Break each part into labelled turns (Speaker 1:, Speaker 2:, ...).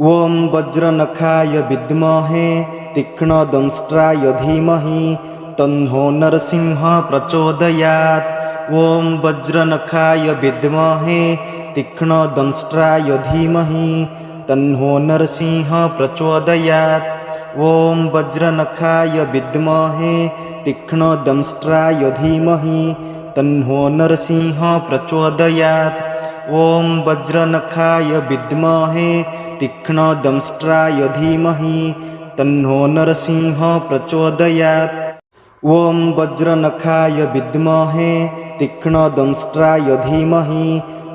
Speaker 1: ॐ वज्रनखाय विद्महे तीक्ष्णदंष्ट्राय धीमहि तन्नो नरसिंहः प्रचोदयात्। ॐ वज्रनखाय विद्महे तीक्ष्णदंष्ट्राय धीमहि तन्नो नरसिंहः प्रचोदयात्। ॐ वज्रनखाय विद्महे तीक्ष्णदंष्ट्राय धीमहि तन्नो नरसिंहः प्रचोदयात्। ॐ वज्रनखाय विद्महे तीक्ष्णदंष्ट्राय धीमहि तन्नो नरसिंहः प्रचोदयात्। ॐ वज्रनखाय विद्महे तीक्ष्णदंष्ट्राय धीमहि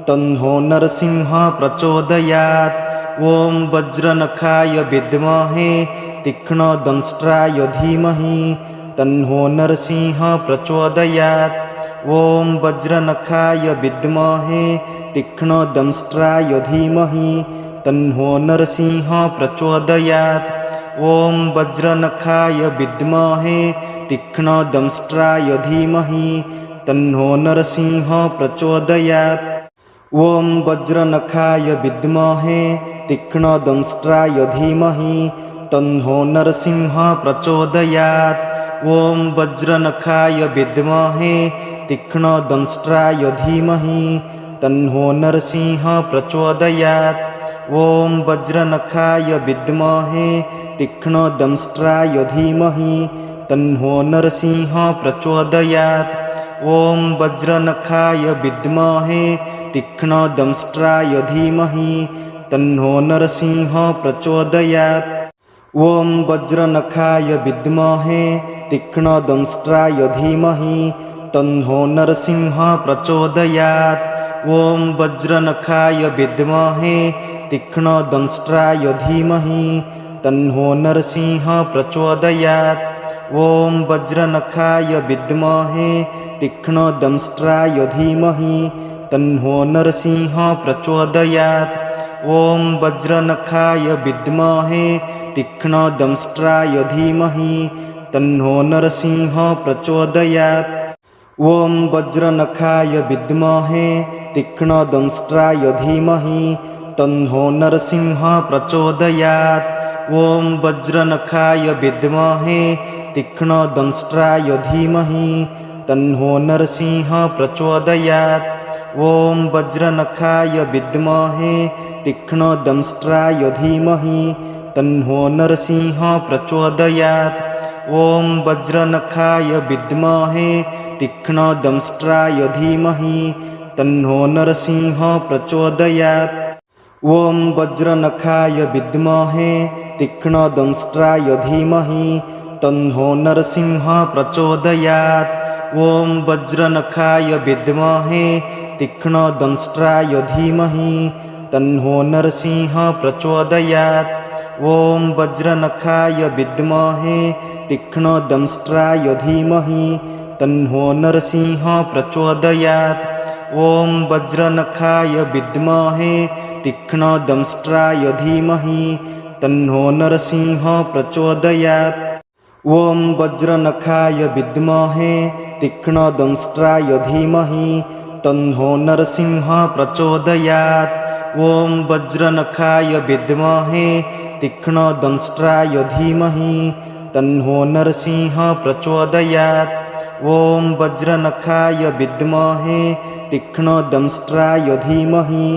Speaker 1: तन्नो नरसिंहः प्रचोदयात्। ॐ वज्रनखाय विद्महे तीक्ष्णदंष्ट्राय धीमहि तन्नो नरसिंहः प्रचोदयात्। ॐ वज्रनखाय विद्महे तीक्ष्णदंष्ट्राय धीमहि तन्नो नरसिंहः प्रचोदयात्। ॐ वज्रनखाय विद्महे तीक्ष्णदंष्ट्राय धीमहि तन्नो नरसिंहः प्रचोदयात्। ॐ वज्रनखाय विद्महे तीक्ष्णदंष्ट्राय धीमहि तन्नो नरसिंहः प्रचोदयात्। ॐ वज्रनखाय विद्महे तीक्ष्णदंष्ट्राय धीमहि तन्नो नरसिंहः प्रचोदयात्। ॐ वज्रनखाय विद्महे तीक्ष्णदंष्ट्राय धीमहि तन्नो नरसिंहः प्रचोदयात्। ॐ वज्रनखाय विद्महे तीक्ष्णदंष्ट्राय धीमहि तन्नो नरसिंहः प्रचोदयात्। ॐ वज्रनखाय विद्महे तीक्ष्णदंष्ट्राय धीमहि तन्नो नरसिंहः प्रचोदयात्। ॐ वज्रनखाय विद्महे तीक्ष्णदंष्ट्राय धीमहि तन्नो नरसिंहः प्रचोदयात्। ॐ वज्रनखाय विद्महे तीक्ष्णदंष्ट्राय धीमहि तन्नो नरसिंहः प्रचोदयात्। ॐ वज्रनखाय विद्महे तीक्ष्णदंष्ट्राय धीमहि तन्नो नरसिंहः प्रचोदयात्। ॐ वज्रनखाय विद्महे तीक्ष्णदंष्ट्राय धीमहि तन्नो नरसिंहः प्रचोदयात्। ॐ वज्रनखाय विद्महे तीक्ष्णदंष्ट्राय धीमहि तन्नो नरसिंहः प्रचोदयात्। ॐ वज्रनखाय विद्महे तीक्ष्णदंष्ट्राय धीमहि तन्नो नरसिंहः प्रचोदयात्। ॐ वज्रनखाय विद्महे तीक्ष्णदंष्ट्राय धीमहि तन्नो नरसिंहः प्रचोदयात्। ॐ वज्रनखाय विद्महे तीक्ष्णदंष्ट्राय धीमहि तन्नो नरसिंहः प्रचोदयात्। ॐ वज्रनखाय विद्महे तीक्ष्णदंष्ट्राय धीमहि तन्नो नरसिंहः प्रचोदयात्। ॐ वज्रनखाय विद्महे तीक्ष्णदंष्ट्राय धीमहि तन्नो नरसिंहः प्रचोदयात्। ॐ वज्रनखाय विद्महे तीक्ष्णदंष्ट्राय धीमहि तन्नो नरसिंहः प्रचोदयात्। ॐ वज्रनखाय विद्महे तीक्ष्णदंष्ट्राय धीमहि तन्नो नरसिंहः प्रचोदयात्। ॐ वज्रनखाय विद्महे तीक्ष्णदंष्ट्राय धीमहि तन्नो नरसिंहः प्रचोदयात्। ॐ वज्रनखाय विद्महे तीक्ष्णदंष्ट्राय धीमहि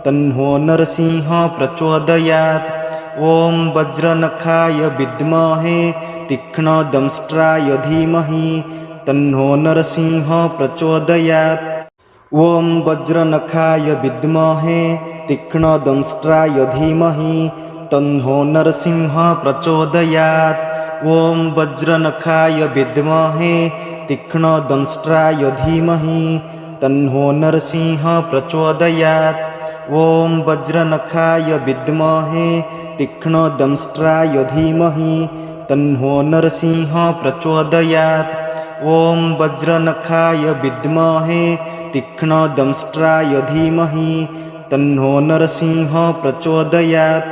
Speaker 1: तन्नो नरसिंहः प्रचोदयात्। ॐ वज्रनखाय विद्महे तीक्ष्णदंष्ट्राय धीमहि तन्नो नरसिंहः प्रचोदयात्। ॐ वज्रनखाय विद्महे तीक्ष्णदंष्ट्राय धीमहि तन्नो नरसिंहः प्रचोदयात्। ॐ वज्रनखाय विद्महे तीक्ष्णदंष्ट्राय धीमहि तन्नो नरसिंहः प्रचोदयात्। ॐ वज्रनखाय विद्महे तीक्ष्णदंष्ट्राय धीमहि तन्नो नरसिंहः प्रचोदयात्। ॐ वज्रनखाय विद्महे तीक्ष्णदंष्ट्राय धीमहि तन्नो नरसिंहः प्रचोदयात्।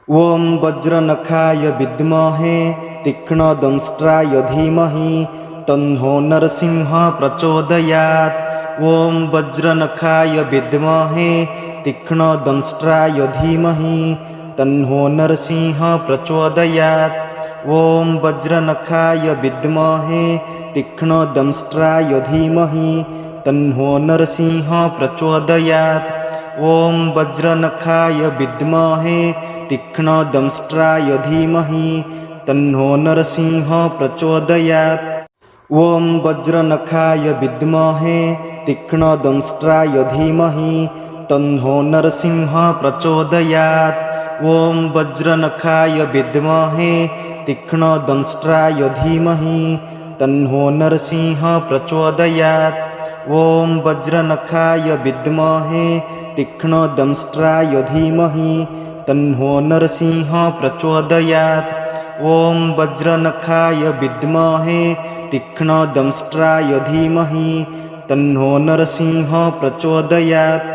Speaker 1: ॐ वज्रनखाय विद्महे तीक्ष्णदंष्ट्राय धीमहि तन्नो नरसिंहः प्रचोदयात्। ॐ वज्रनखाय विद्महे तीक्ष्णदंष्ट्राय धीमहि तन्नो नरसिंहः प्रचोदयात्। ॐ वज्रनखाय विद्महे तीक्ष्णदंष्ट्राय धीमहि तन्नो नरसिंहः प्रचोदयात्। ॐ वज्रनखाय विद्महे तीक्ष्णदंष्ट्राय धीमहि तन्नो नरसिंहः प्रचोदयात्। ॐ वज्रनखाय विद्महे तीक्ष्णदंष्ट्राय धीमहि तन्नो नरसिंहः प्रचोदयात्। ॐ वज्रनखाय विद्महे तीक्ष्णदंष्ट्राय धीमहि तन्नो नरसिंहः प्रचोदयात्। ॐ वज्रनखाय विद्महे तीक्ष्णदंष्ट्राय धीमहि तन्नो नरसिंहः प्रचोदयात्। ॐ वज्रनखाय विद्महे तीक्ष्णदंष्ट्राय धीमहि तन्नो नरसिंहः प्रचोदयात्।